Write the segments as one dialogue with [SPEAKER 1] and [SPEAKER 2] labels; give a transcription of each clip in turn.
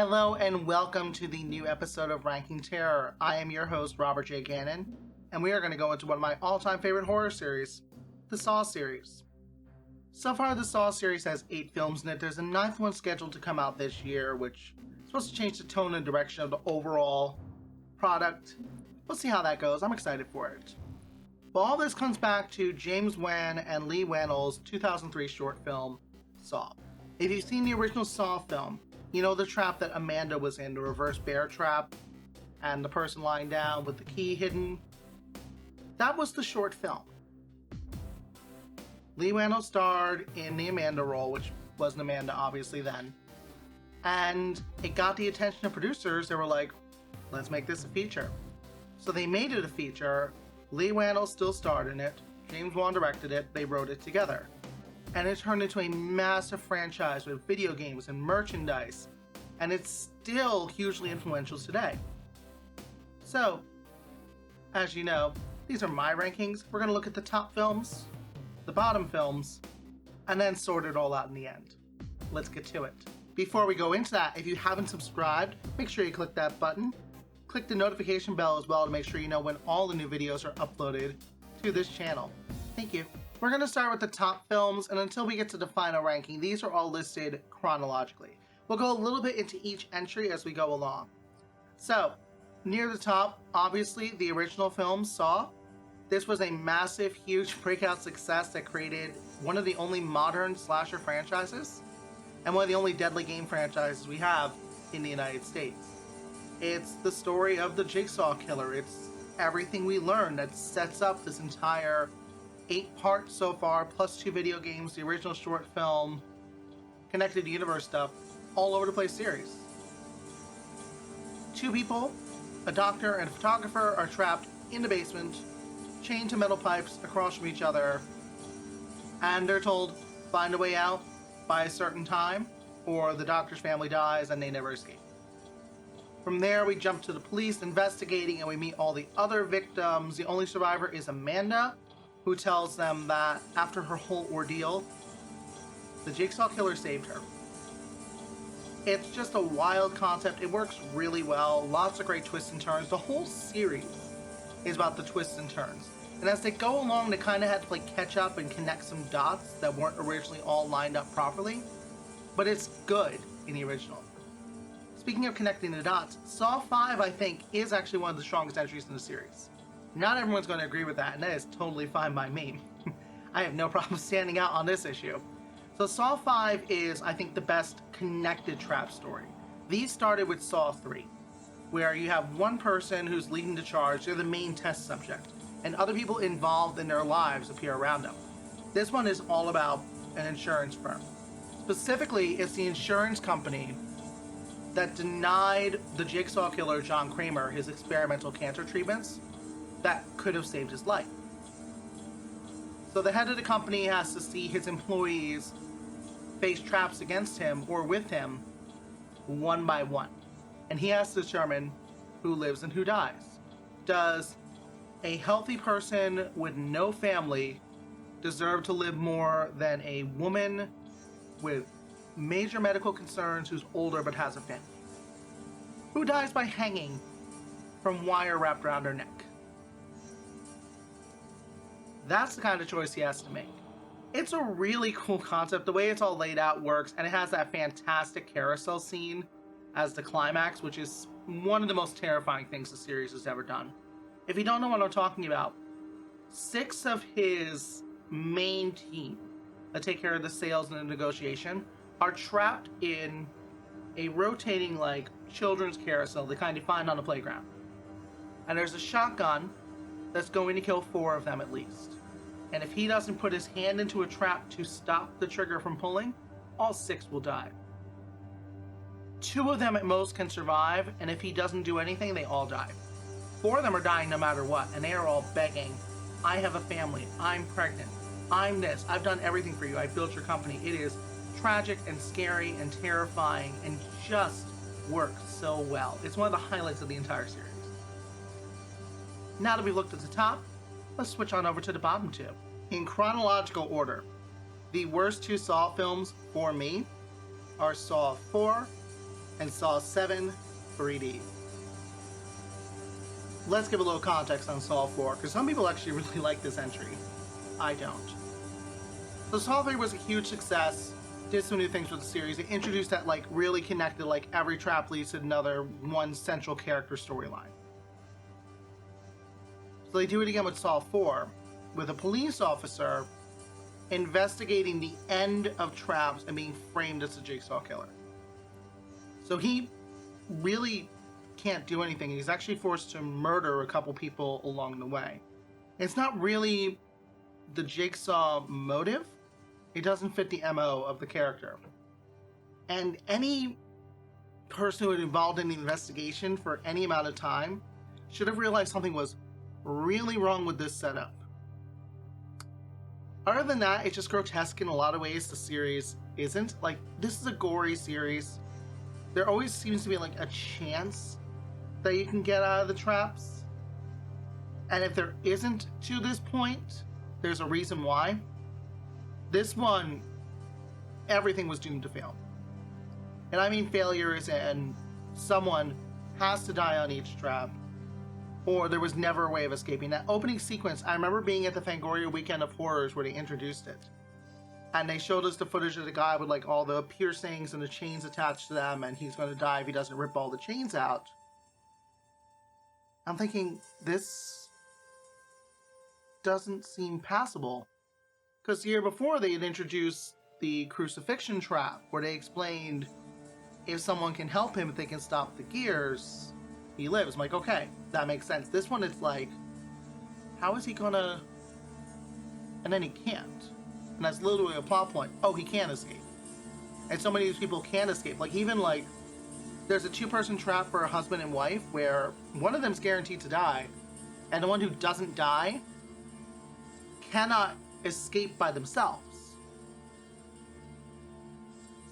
[SPEAKER 1] Hello and welcome to the new episode of Ranking Terror. I am your host, Robert J. Gannon, and we are going to go into one of my all-time favorite horror series, the Saw series. So far, the Saw series has 8 films in it. There's a 9th one scheduled to come out this year, which is supposed to change the tone and direction of the overall product. We'll see how that goes. I'm excited for it. But all this comes back to James Wan and Leigh Whannell's 2003 short film, Saw. If you've seen the original Saw film, you know the trap that Amanda was in, the reverse bear trap, and the person lying down with the key hidden? That was the short film. Leigh Whannell starred in the Amanda role, which wasn't Amanda obviously then, and it got the attention of producers. They were like, let's make this a feature. So they made it a feature. Leigh Whannell still starred in it. James Wan directed it. They wrote it together. And it turned into a massive franchise with video games and merchandise, and it's still hugely influential today. So, as you know, these are my rankings. We're going to look at the top films, the bottom films, and then sort it all out in the end. Let's get to it. Before we go into that, if you haven't subscribed, make sure you click that button. Click the notification bell as well to make sure you know when all the new videos are uploaded to this channel. Thank you. We're going to start with the top films, and until we get to the final ranking, these are all listed chronologically. We'll go a little bit into each entry as we go along. So, near the top, obviously, the original film, Saw. This was a massive, huge breakout success that created one of the only modern slasher franchises, and one of the only deadly game franchises we have in the United States. It's the story of the Jigsaw Killer. It's everything we learned that sets up this entire 8 parts so far, plus 2 video games, the original short film, connected universe stuff, all over the place series. 2 people, a doctor and a photographer, are trapped in the basement, chained to metal pipes across from each other, and they're told, find a way out by a certain time, or the doctor's family dies and they never escape. From there, we jump to the police investigating, and we meet all the other victims. The only survivor is Amanda, who tells them that after her whole ordeal, the Jigsaw Killer saved her. It's just a wild concept. It works really well. Lots of great twists and turns. The whole series is about the twists and turns. And as they go along, they kind of had to play catch up and connect some dots that weren't originally all lined up properly. But it's good in the original. Speaking of connecting the dots, Saw 5, I think, is actually one of the strongest entries in the series. Not everyone's going to agree with that, and that is totally fine by me. I have no problem standing out on this issue. So Saw 5 is, I think, the best connected trap story. These started with Saw 3, where you have one person who's leading the charge, they're the main test subject, and other people involved in their lives appear around them. This one is all about an insurance firm. Specifically, it's the insurance company that denied the Jigsaw Killer, John Kramer, his experimental cancer treatments that could have saved his life. So the head of the company has to see his employees face traps against him or with him one by one. And he has to determine who lives and who dies. Does a healthy person with no family deserve to live more than a woman with major medical concerns who's older but has a family? Who dies by hanging from wire wrapped around her neck? That's the kind of choice he has to make. It's a really cool concept. The way it's all laid out works, and it has that fantastic carousel scene as the climax, which is one of the most terrifying things the series has ever done. If you don't know what I'm talking about, 6 of his main team that take care of the sales and the negotiation are trapped in a rotating, like, children's carousel, the kind you find on a playground. And there's a shotgun that's going to kill 4 of them at least. And if he doesn't put his hand into a trap to stop the trigger from pulling, all 6 will die. 2 of them at most can survive, and if he doesn't do anything, they all die. 4 of them are dying no matter what, and they are all begging, I have a family, I'm pregnant, I'm this, I've done everything for you, I built your company. It is tragic and scary and terrifying and just works so well. It's one of the highlights of the entire series. Now that we've looked at the top, let's switch on over to the bottom 2. In chronological order, the worst 2 Saw films for me are Saw 4 and Saw 7 3D. Let's give a little context on Saw 4, because some people actually really like this entry. I don't. So Saw 3 was a huge success, did some new things with the series. It introduced that, like, really connected, like, every trap leads to another one central character storyline. So they do it again with Saw 4, with a police officer investigating the end of traps and being framed as a jigsaw killer. So he really can't do anything, and he's actually forced to murder a couple people along the way. It's not really the jigsaw motive. It doesn't fit the MO of the character. And any person who was involved in the investigation for any amount of time should have realized something was really wrong with this setup. Other than that, it's just grotesque in a lot of ways. The series isn't. Like, this is a gory series. There always seems to be, like, a chance that you can get out of the traps. And if there isn't to this point, there's a reason why. This one, everything was doomed to fail. And I mean failure is in someone has to die on each trap, or there was never a way of escaping. That opening sequence, I remember being at the Fangoria Weekend of Horrors where they introduced it. And they showed us the footage of the guy with, like, all the piercings and the chains attached to them, and he's going to die if he doesn't rip all the chains out. I'm thinking, this doesn't seem passable. Because the year before, they had introduced the crucifixion trap, where they explained if someone can help him, if they can stop the gears, he lives. I'm like, okay, that makes sense. This one, it's like, how is he gonna... And then he can't. And that's literally a plot point. Oh, he can't escape. And so many of these people can't escape. Like, even, like, there's a two-person trap for a husband and wife where one of them's guaranteed to die, and the one who doesn't die cannot escape by themselves.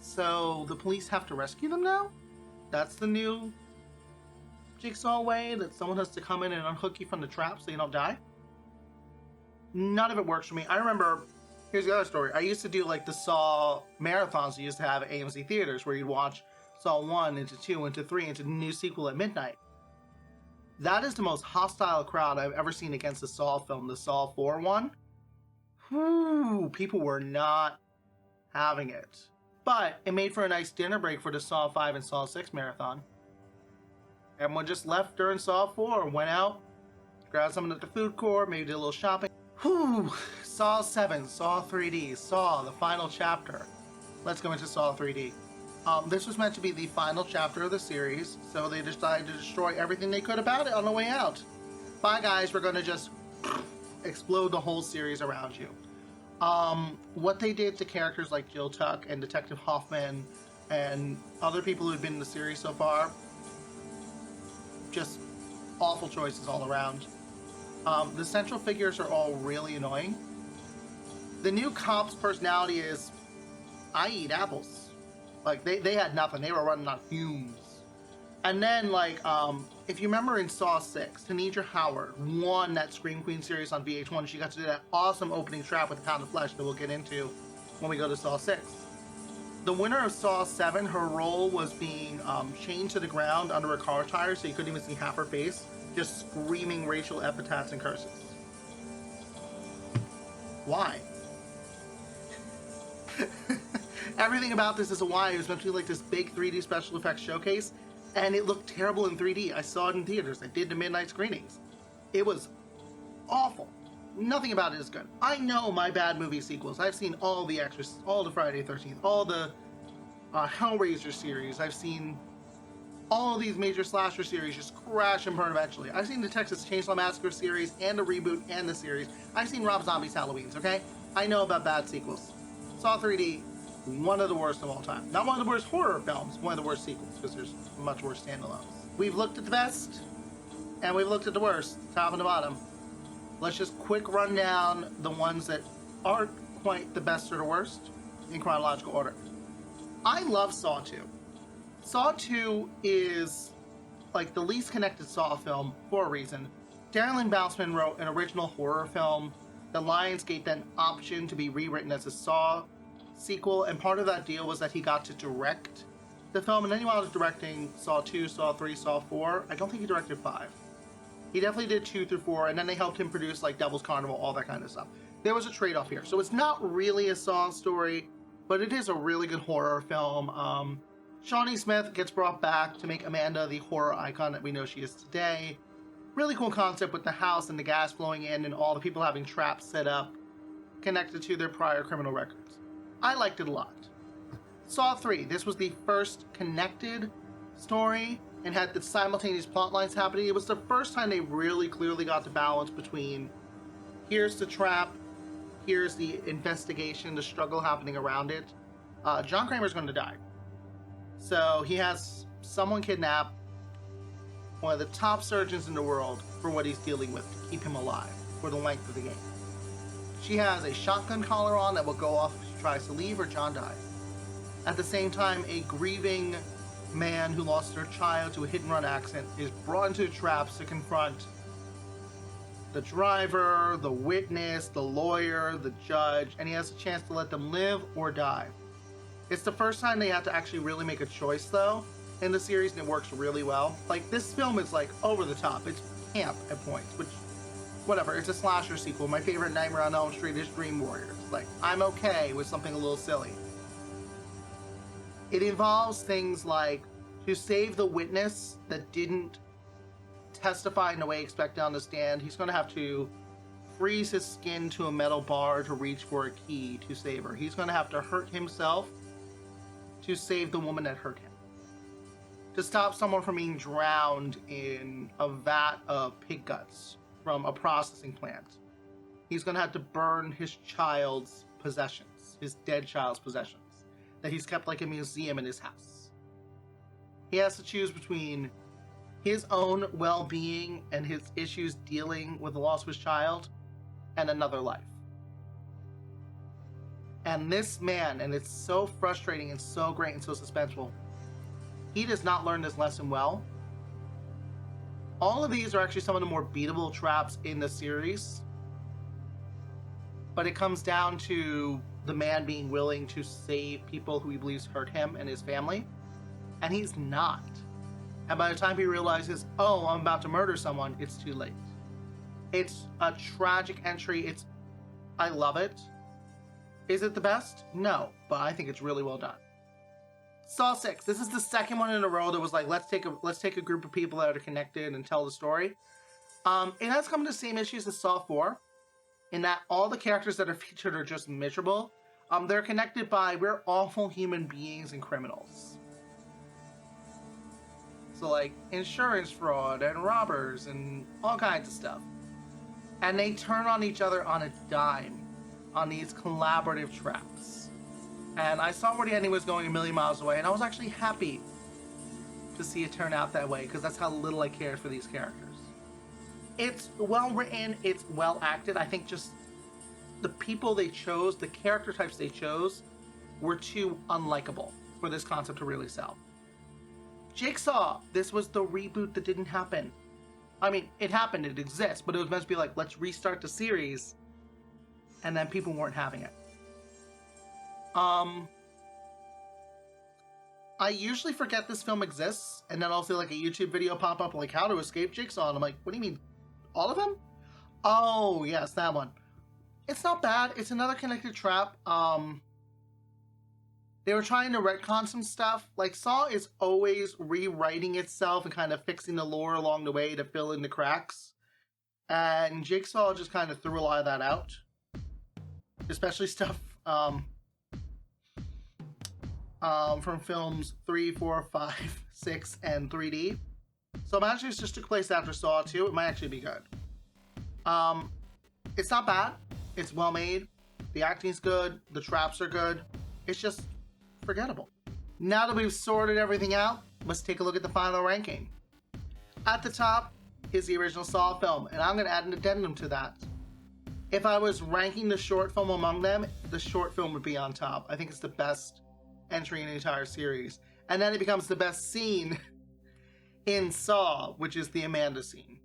[SPEAKER 1] So the police have to rescue them now? That's the new jigsaw way, that someone has to come in and unhook you from the trap so you don't die? None of it works for me. I remember, here's the other story. I used to do, like, the Saw marathons we used to have at AMC theaters, where you'd watch Saw 1 into 2 into 3 into the new sequel at midnight. That is the most hostile crowd I've ever seen against a Saw film, the Saw 4 one. Whew, people were not having it. But it made for a nice dinner break for the Saw 5 and Saw 6 marathon. Everyone just left during Saw 4, went out, grabbed something at the food court, maybe did a little shopping. Whew, Saw 7, Saw 3D, Saw, the final chapter. Let's go into Saw 3D. This was meant to be the final chapter of the series, so they decided to destroy everything they could about it on the way out. Bye guys, we're gonna just explode the whole series around you. What they did to characters like Jill Tuck and Detective Hoffman and other people who had been in the series so far, just awful choices all around. The central figures are all really annoying. The new cop's personality is, I eat apples. Like, they had nothing. They were running on fumes. And then, like, if you remember in Saw 6, Tanedra Howard won that Scream Queen series on VH1. She got to do that awesome opening trap with a pound of flesh that we'll get into when we go to Saw 6. The winner of Saw 7, her role was being chained to the ground under a car tire so you couldn't even see half her face, just screaming racial epithets and curses. Why? Everything about this is a why. It was meant to be like this big 3D special effects showcase, and it looked terrible in 3D. I saw it in theaters. I did the midnight screenings. It was awful. Nothing about it is good. I know my bad movie sequels. I've seen all the Exorcist, all the Friday the 13th, all the Hellraiser series. I've seen all of these major slasher series just crash and burn eventually. I've seen the Texas Chainsaw Massacre series and the reboot and the series. I've seen Rob Zombie's Halloween's, okay? I know about bad sequels. Saw 3D, one of the worst of all time. Not one of the worst horror films, one of the worst sequels, because there's much worse standalones. We've looked at the best, and we've looked at the worst, top and the bottom. Let's just quick run down the ones that aren't quite the best or the worst in chronological order. I love Saw 2. Saw 2 is like the least connected Saw film for a reason. Darren Lynn Bousman wrote an original horror film that Lionsgate then optioned to be rewritten as a Saw sequel, and part of that deal was that he got to direct the film, and then he wound up directing Saw 2, Saw 3, Saw 4. I don't think he directed 5. He definitely did 2 through 4, and then they helped him produce like Devil's Carnival, all that kind of stuff. There was a trade-off here. So it's not really a Saw story, but it is a really good horror film. Shawnee Smith gets brought back to make Amanda the horror icon that we know she is today. Really cool concept with the house and the gas flowing in and all the people having traps set up connected to their prior criminal records. I liked it a lot. Saw 3, this was the first connected story and had the simultaneous plot lines happening. It was the first time they really clearly got the balance between here's the trap, here's the investigation, the struggle happening around it. John Kramer's going to die. So he has someone kidnap one of the top surgeons in the world for what he's dealing with to keep him alive for the length of the game. She has a shotgun collar on that will go off if she tries to leave or John dies. At the same time, a grieving man who lost their child to a hit-and-run accident is brought into the traps to confront the driver, the witness, the lawyer, the judge, and he has a chance to let them live or die. It's the first time they have to actually really make a choice, though, in the series, and it works really well. Like, this film is, like, over the top. It's camp at points, which, whatever, it's a slasher sequel. My favorite Nightmare on Elm Street is Dream Warriors. Like, I'm okay with something a little silly. It involves things like, to save the witness that didn't testify in the way expected on the stand, he's going to have to freeze his skin to a metal bar to reach for a key to save her. He's going to have to hurt himself to save the woman that hurt him. To stop someone from being drowned in a vat of pig guts from a processing plant, he's going to have to burn his child's possessions, his dead child's possessions, that he's kept like a museum in his house. He has to choose between his own well-being and his issues dealing with the loss of his child and another life. And this man, and it's so frustrating and so great and so suspenseful, he does not learn this lesson well. All of these are actually some of the more beatable traps in the series, but it comes down to the man being willing to save people who he believes hurt him and his family, and he's not. And by the time he realizes, oh, I'm about to murder someone, it's too late. It's a tragic entry. I love it. Is it the best? No, but I think it's really well done. Saw 6. This is the second one in a row that was like, let's take a group of people that are connected and tell the story. It has come to the same issues as Saw 4, in that all the characters that are featured are just miserable. They're connected by, we're awful human beings and criminals. So like insurance fraud and robbers and all kinds of stuff. And they turn on each other on a dime on these collaborative traps. And I saw where the ending was going a million miles away, and I was actually happy to see it turn out that way, because that's how little I cared for these characters. It's well written, it's well acted. I think just the people they chose, the character types they chose, were too unlikable for this concept to really sell. Jigsaw, this was the reboot that didn't happen. I mean, it happened, it exists, but it was meant to be like, let's restart the series, and then people weren't having it. I usually forget this film exists, and then I'll see like a YouTube video pop up like, how to escape Jigsaw, and I'm like, what do you mean? All of them? Oh, yes, that one. It's not bad. It's another connected trap. They were trying to retcon some stuff. Like, Saw is always rewriting itself and kind of fixing the lore along the way to fill in the cracks. And Jigsaw just kind of threw a lot of that out. Especially stuff from films 3, 4, 5, 6, and 3D. So Magic just took place after Saw 2. It might actually be good. It's not bad. It's well made. The acting's good. The traps are good. It's just forgettable. Now that we've sorted everything out, let's take a look at the final ranking. At the top is the original Saw film, and I'm going to add an addendum to that. If I was ranking the short film among them, the short film would be on top. I think it's the best entry in the entire series. And then it becomes the best scene in Saw, which is the Amanda scene.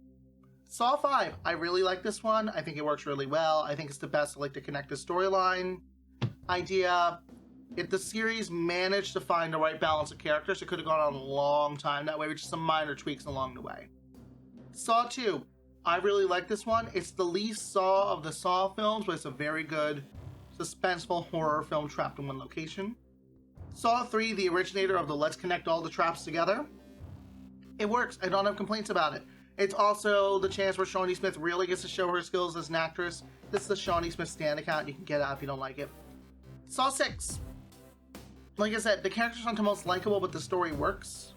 [SPEAKER 1] Saw 5, I really like this one. I think it works really well. I think it's the best, like, to connect the storyline idea. If the series managed to find the right balance of characters, it could have gone on a long time that way with just some minor tweaks along the way. Saw 2. I really like this one. It's the least Saw of the Saw films, but it's a very good suspenseful horror film trapped in one location. Saw 3, the originator of the let's connect all the traps together. It works. I don't have complaints about it. It's also the chance where Shawnee Smith really gets to show her skills as an actress. This is the Shawnee Smith Stan account. You can get out if you don't like it. Saw 6. Like I said, the characters aren't the most likable, but the story works.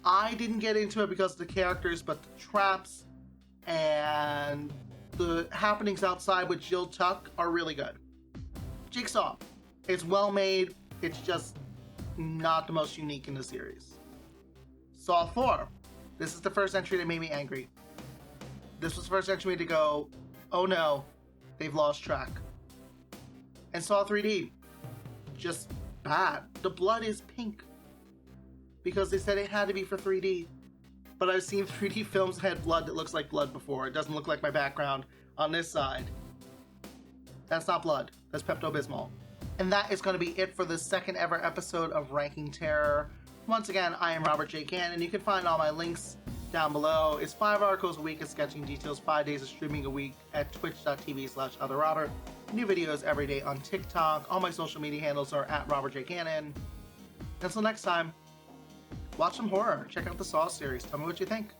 [SPEAKER 1] I didn't get into it because of the characters, but the traps and the happenings outside with Jill Tuck are really good. Jigsaw. It's well made. It's just not the most unique in the series. Saw 4. This is the first entry that made me angry. This was the first entry to go, oh no, they've lost track. And Saw 3D. Just bad. The blood is pink. Because they said it had to be for 3D. But I've seen 3D films that had blood that looks like blood before. It doesn't look like my background on this side. That's not blood. That's Pepto-Bismol. And that is going to be it for the second ever episode of Ranking Terror. Once again, I am Robert J. Cannon. You can find all my links down below. It's 5 articles a week of sketching details, 5 days of streaming a week at twitch.tv/otherrobert. New videos every day on TikTok. All my social media handles are at Robert J. Cannon. Until next time, watch some horror. Check out the Saw series. Tell me what you think.